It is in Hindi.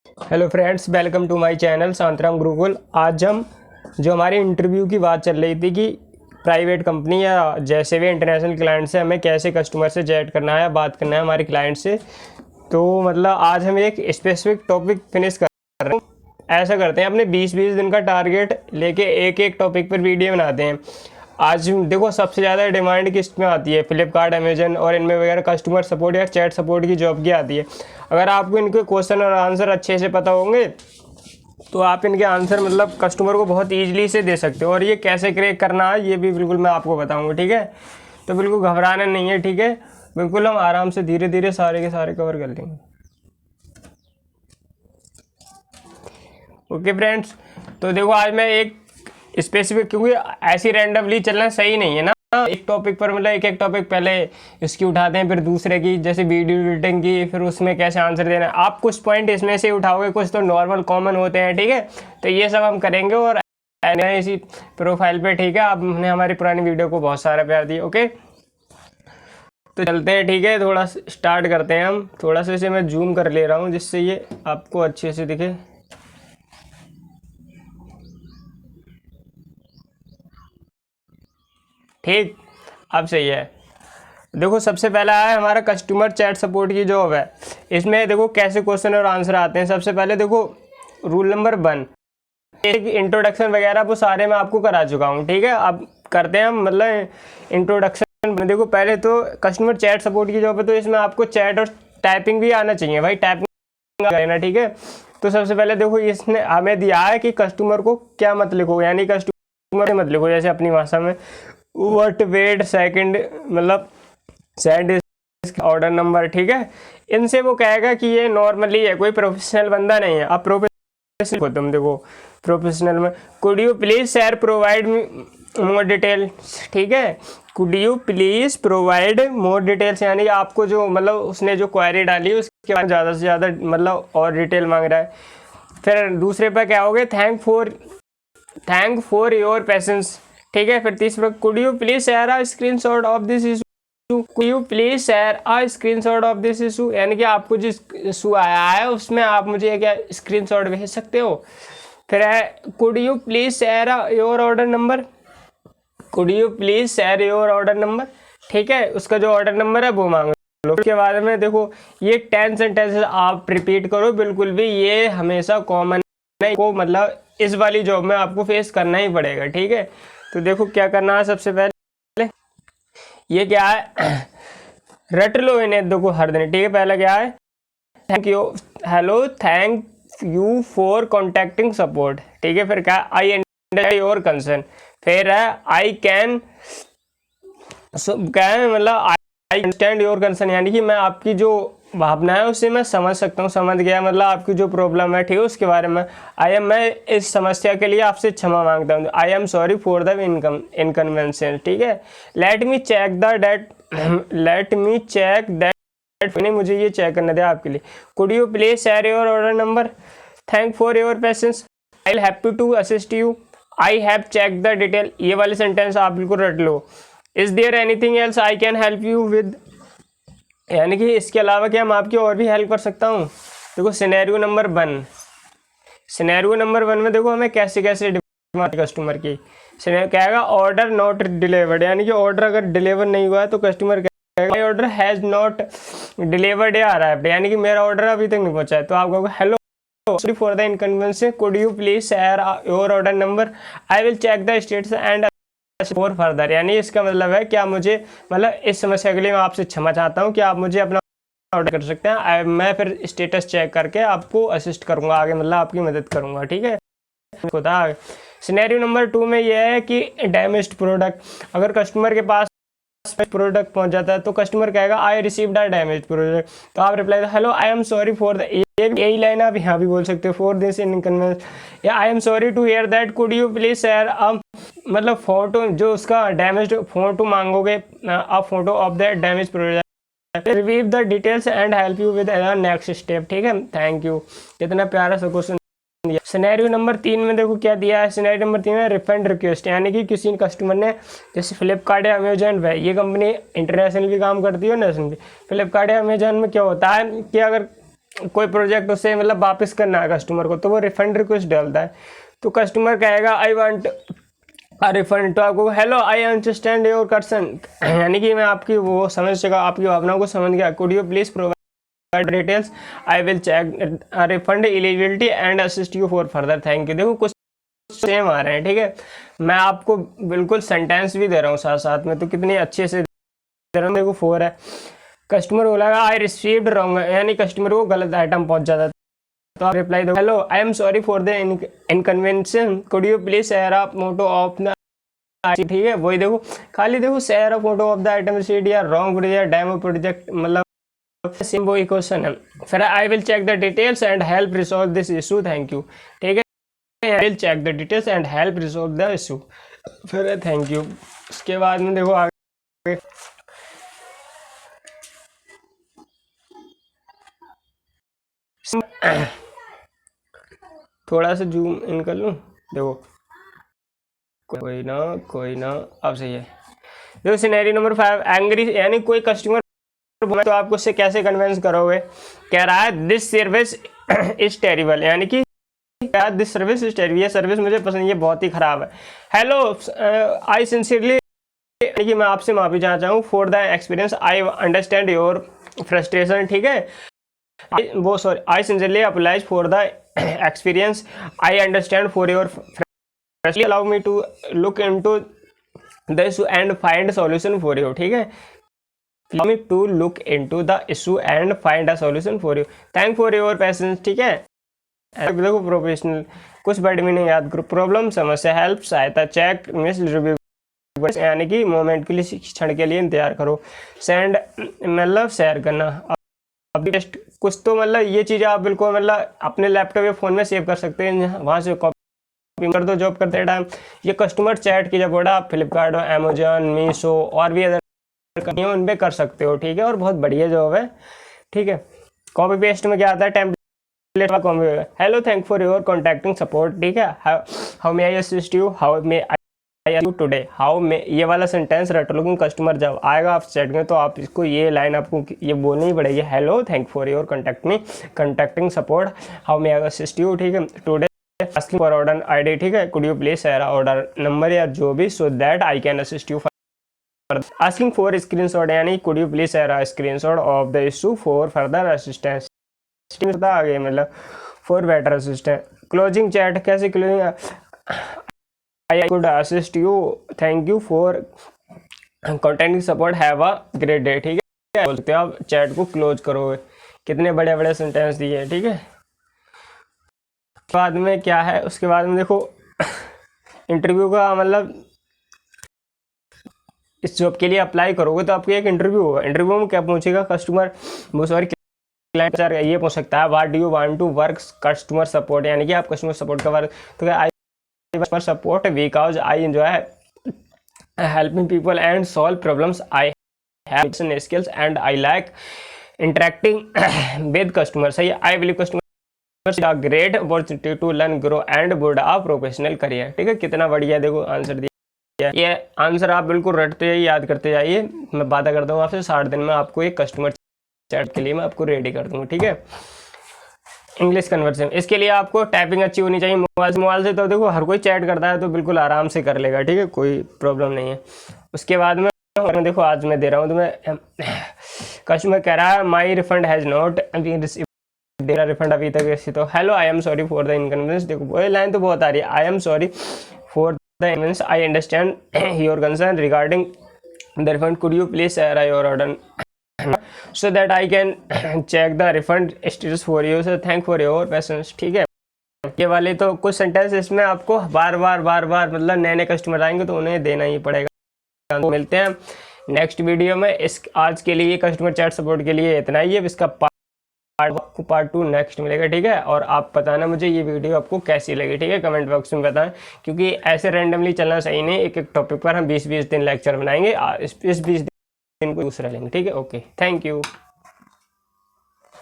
Hello friends, welcome to my channel Shantaram Gurukul. आज हम जो हमारी इंटरव्यू की बात चल रही थी कि प्राइवेट कंपनी या जैसे भी इंटरनेशनल क्लाइंट से हमें कैसे कस्टमर से चैट करना है, बात करना है हमारे क्लाइंट से। तो मतलब आज हम एक स्पेसिफिक टॉपिक फिनिश कर रहे हैं। ऐसा करते हैं, अपने 20-20 दिन का टारगेट लेके एक एक टॉपिक पर वीडियो बनाते हैं। आज देखो सबसे ज़्यादा डिमांड किस में आती है, फ्लिपकार्ट, अमेजन और इनमें वगैरह कस्टमर सपोर्ट या चैट सपोर्ट की जॉब की आती है। अगर आपको इनके क्वेश्चन और आंसर अच्छे से पता होंगे तो आप इनके आंसर मतलब कस्टमर को बहुत ईजिली से दे सकते हो। और ये कैसे क्रैक करना है ये भी बिल्कुल मैं आपको बताऊंगा, ठीक है। तो बिल्कुल घबराना नहीं है, ठीक है। बिल्कुल हम आराम से धीरे धीरे सारे के सारे कवर कर लेंगे। ओके फ्रेंड्स, तो देखो आज मैं एक स्पेसिफिक, क्योंकि ऐसी रैंडमली चलना सही नहीं है ना, एक टॉपिक पर मतलब एक एक टॉपिक पहले इसकी उठाते हैं, फिर दूसरे की, जैसे वीडियो एडिटिंग की, फिर उसमें कैसे आंसर देना है। आप कुछ पॉइंट इसमें से उठाओगे, कुछ तो नॉर्मल कॉमन होते हैं, ठीक है। तो ये सब हम करेंगे और इसी प्रोफाइल पे, ठीक है। आपने हमारी पुरानी वीडियो को बहुत सारा प्यार दिया। ओके, तो चलते हैं, ठीक है। थोड़ा स्टार्ट करते हैं हम। थोड़ा सा इसे मैं जूम कर ले रहा हूँ जिससे ये आपको अच्छे से दिखे। ठीक, अब सही है। देखो सबसे पहला है हमारा कस्टमर चैट सपोर्ट की जॉब है। इसमें देखो कैसे क्वेश्चन और आंसर आते हैं। सबसे पहले देखो रूल नंबर 1, एक इंट्रोडक्शन वगैरह वो सारे मैं आपको करा चुका हूँ, ठीक है। अब करते हैं हम मतलब इंट्रोडक्शन। देखो पहले तो कस्टमर चैट सपोर्ट की जॉब है, तो इसमें आपको चैट और टाइपिंग भी आना चाहिए भाई, टाइपिंग करना, ठीक है। तो सबसे पहले देखो इसने हमें दिया है कि कस्टमर को क्या मत लिखो, यानी कस्टमर मत लिखो जैसे अपनी भाषा में व्हाट, वेट, सेकंड, मतलब सेंड ऑर्डर नंबर, ठीक है। इनसे वो कहेगा कि ये नॉर्मली है, कोई प्रोफेशनल बंदा नहीं है। अब प्रोफेशनल हो तुम, देखो प्रोफेशनल में could you please share provide more details, ठीक है। Could you please provide more details, यानी आपको जो मतलब उसने जो क्वेरी डाली उसके बाद ज़्यादा से ज़्यादा मतलब और डिटेल मांग रहा है। फिर दूसरे पर क्या हो गया, थैंक फॉर योर पेशेंस, ठीक है। फिर तीसरा, could you please share a screenshot of this issue, could you please share a screenshot of this issue, यानी कि आपको जिस इशू आया है उसमें आप मुझे क्या स्क्रीनशॉट भेज सकते हो। फिर है could you please share your order number, could you please share your order number, ठीक है। उसका जो ऑर्डर नंबर है वो मांग लो। उसके बाद में देखो ये 10 सेंटेंसेस आप रिपीट करो, बिल्कुल भी ये हमेशा कॉमन नहीं को मतलब इस वाली जॉब में आपको फेस करना ही पड़ेगा, ठीक है। तो देखो क्या करना है, सबसे पहले ये क्या है, रट लो इन्हें देखो हर दिन, ठीक है। पहला क्या है, thank you, hello, thank you for contacting support, ठीक है। फिर क्या, आई अंडरस्टैंड योर कंसर्न। फिर है आई कैन, क्या है मतलब आई अंडरस्टैंड योर कंसर्न, यानी कि मैं आपकी जो भावना है उससे मैं समझ सकता हूँ, समझ गया, मतलब आपकी जो प्रॉब्लम है, ठीक है, उसके बारे में। मैं इस समस्या के लिए आपसे क्षमा मांगता हूँ, आई am sorry for the inconvenience, ठीक है। लेट मी चेक दैट, नहीं मुझे ये चेक करना था आपके लिए। Could you please share your order number, thank for your patience, I will happy to assist you, I have check the detail. ये वाले सेंटेंस आप बिल्कुल रट लो। Is there anything else I can help you with, यानी कि इसके अलावा क्या मैं आपकी और भी हेल्प कर सकता हूँ। देखो सिनेरियो नंबर 1, सिनेरियो नंबर 1 में देखो हमें कैसे कैसे कस्टमर की कहेगा ऑर्डर नॉट डिलीवर्ड, यानी कि ऑर्डर अगर डिलीवर नहीं हुआ है तो कस्टमर कहेगा ऑर्डर हैज़ नॉट डिलीवर्ड आ रहा है, यानी कि मेरा ऑर्डर अभी तक नहीं पहुंचा है। तो आप कहोगे hello, sorry for the inconvenience, could you please share your order number, I will check the status and for further, यानी इसका मतलब है क्या मुझे मतलब इस समस्या के लिए मैं आपसे क्षमा चाहता हूँ कि आप मुझे अपना ऑर्डर कर सकते हैं, मैं फिर स्टेटस चेक करके आपको असिस्ट करूंगा आगे, मतलब आपकी मदद करूंगा, ठीक है। सिनेरियो नंबर 2 में यह है कि डैमेज्ड प्रोडक्ट, अगर कस्टमर के पास प्रोडक्ट पहुंच जाता है तो कस्टमर कहेगा I received a damage product, तो आप reply hello I am sorry for the, यही लाइन आप यहाँ भी बोल सकते हो, फॉर दिस इनकन्वीनियंस, या I am sorry to hear that, could you please share मतलब फोटो, जो उसका डैमेज फोटो मांगोगे, a photo of that damage product, review the details and help you with next step, ठीक है। थैंक यू, कितना प्यारा सा क्वेश्चन। सिनेरियो नंबर 3 में देखो क्या दिया है, सिनेरियो नंबर 3 में रिफंड रिक्वेस्ट, यानी कि किसी कस्टमर ने, जैसे फ्लिपकार्ट या अमेजन है, ये कंपनी इंटरनेशनल भी काम करती है, नेशनल भी। फ्लिपकार्ट या अमेजन में क्या होता है कि अगर कोई प्रोजेक्ट उसे मतलब वापस करना है कस्टमर को, तो वो रिफंड रिक्वेस्ट डालता है, तो कस्टमर कहेगा आई वांट रिफंड, तो आपको hello I understand your concern, यानी कि मैं आपकी वो समझ चुका, आपकी भावनाओं को समझ गया, could you please provide details, I will check refund eligibility and assist you for further, thank you. देखो कुछ सेम आ रहे हैं, ठीक है, मैं आपको बिल्कुल सेंटेंस भी दे रहा हूँ साथ साथ में, तो कितनी अच्छे से दे रहा हूँ। देखो 4 है, कस्टमर बोलेगा आई रिसीव्ड रॉन्ग, यानी कस्टमर को गलत आइटम पहुंच जाता है, तो आप रिप्लाई दो hello I am sorry for the inconvenience, could you please share a photo of the, ठीक है, वही देखो खाली देखो share a photo of the item received या रॉन्ग या डेमो प्रोजेक्ट, मतलब सेम वही क्वेश्चन है। फिर I will check the details and help resolve this issue, thank you, ठीक है, I will check the details and help resolve the issue, फिर थैंक यू। उसके बाद में देखो आगे थोड़ा सा जूम इन कर लूँ, देखो कोई ना अब सही है। देखो सिनेरियो नंबर 5, एंग्री, यानी कोई कस्टमर, तो आप उससे कैसे कन्विंस करोगे, कह रहा है दिस सर्विस इज टेरिबल, यानी कि दिस सर्विस इज टेरिबल, ये सर्विस मुझे पसंद, ये बहुत ही खराब है। हेलो आई सिंसियरली, यानी कि मैं आपसे माफी चाहना चाहूँ for the experience, I understand your frustration, ठीक है, वो sorry I sincerely apologise for the experience, I understand for your frustration, allow me to look into the issue and find solution for you, ठीक है, allow me to look into the issue and find a solution for you, thank for your patience, ठीक है। देखो प्रोफेशनल, कुछ वर्ड भी नहीं याद करो, प्रॉब्लम समस्या, हेल्प सहायता, चेक मिस रिव्यू, यानी कि मोमेंट के लिए क्षण के लिए इंतजार करो, सेंड मतलब शेयर करना, अभी टेस्ट कुछ, तो मतलब ये चीज़ें आप बिल्कुल मतलब अपने लैपटॉप या फ़ोन में सेव कर सकते हैं, वहाँ से कॉपी कर दो जॉब करते टाइम। ये कस्टमर चैट की जब बोला आप फ्लिपकार्ट, अमेजोन, मीशो और भी अदर उन पे कर सकते हो, ठीक है, और बहुत बढ़िया जॉब है, ठीक है। कॉपी पेस्ट में क्या आता है, टेम्पलेट का copy, hello thank for your contacting support, ठीक है, how may I assist you, how may I you today, how may, ये वाला सेंटेंस रट लो, कस्टमर जब आएगा आप चैट में तो आप इसको ये लाइन आपको ये बोलनी ही पड़ेगी, hello thank for your contacting support, how may I assist you, ठीक है, today asking for order ID, ठीक है, could you please share order number या जो भी, so that I can assist you, asking for screenshot, यानी could you please share a screenshot of the issue for further assistance, आ गई मतलब for better assistance, closing chat, कैसे closing, I could assist you, thank you for contacting support, have a great day, ठीक है, बोलते हैं आप चैट को क्लोज करोगे, कितने बड़े बड़े सेंटेंस दिए हैं, ठीक है। बाद में क्या है, उसके बाद में देखो इंटरव्यू का मतलब इस जॉब के लिए अप्लाई करोगे तो आपको एक इंटरव्यू होगा, इंटरव्यू में क्या पूछेगा कस्टमर, वो सॉरी क्लाइंट, ये पूछ सकता है what do you want to work customer support, यानी कि आप कस्टमर सपोर्ट का वर्क, तो I customer support because I enjoy helping people and solve problems, I have skills and I like interacting with customer, सही है, I believe customer a great opportunity to learn grow and build a professional career, ठीक है, कितना बढ़िया देखो आंसर दिया। ये आंसर आप बिल्कुल रटते जाइए, याद करते जाइए, मैं वादा करता हूँ आपसे 60 दिन में आपको एक कस्टमर चैट के लिए मैं आपको रेडी कर दूँगा, ठीक है। इंग्लिश कन्वर्सेशन, इसके लिए आपको टाइपिंग अच्छी होनी चाहिए, मोबाइल से तो देखो हर कोई चैट करता है तो बिल्कुल आराम से कर लेगा, ठीक है, कोई प्रॉब्लम नहीं है। उसके बाद में देखो आज मैं दे रहा हूँ तुम्हें, कस्टमर कह रहा है माई रिफंड हैज़ नॉट देरा रिफंड अभी तक ऐसी, तो hello I am sorry for the inconvenience, देखो वो लाइन तो बहुत आ रही है, आई am sorry for the means I understand your concern regarding the refund, could you please share your order so that I can check the refund status for you, so thank for your patience, ठीक है। ये वाले तो कुछ सेंटेंस इसमें आपको बार बार मतलब नए नए कस्टमर आएंगे तो उन्हें देना ही पड़ेगा। तो मिलते हैं नेक्स्ट वीडियो में, इस आज के लिए कस्टमर चैट सपोर्ट के लिए इतना ही है, इसका पार्ट 2 नेक्स्ट मिलेगा, ठीक है। और आप बताना मुझे ये वीडियो आपको कैसी लगी, ठीक है, कमेंट बॉक्स में बताएं, क्योंकि ऐसे रैंडमली चलना सही नहीं, एक एक टॉपिक पर हम 20-20 दिन लेक्चर बनाएंगे, इस 20 दिन को दूसरा लेंगे, ठीक है। Okay, thank you.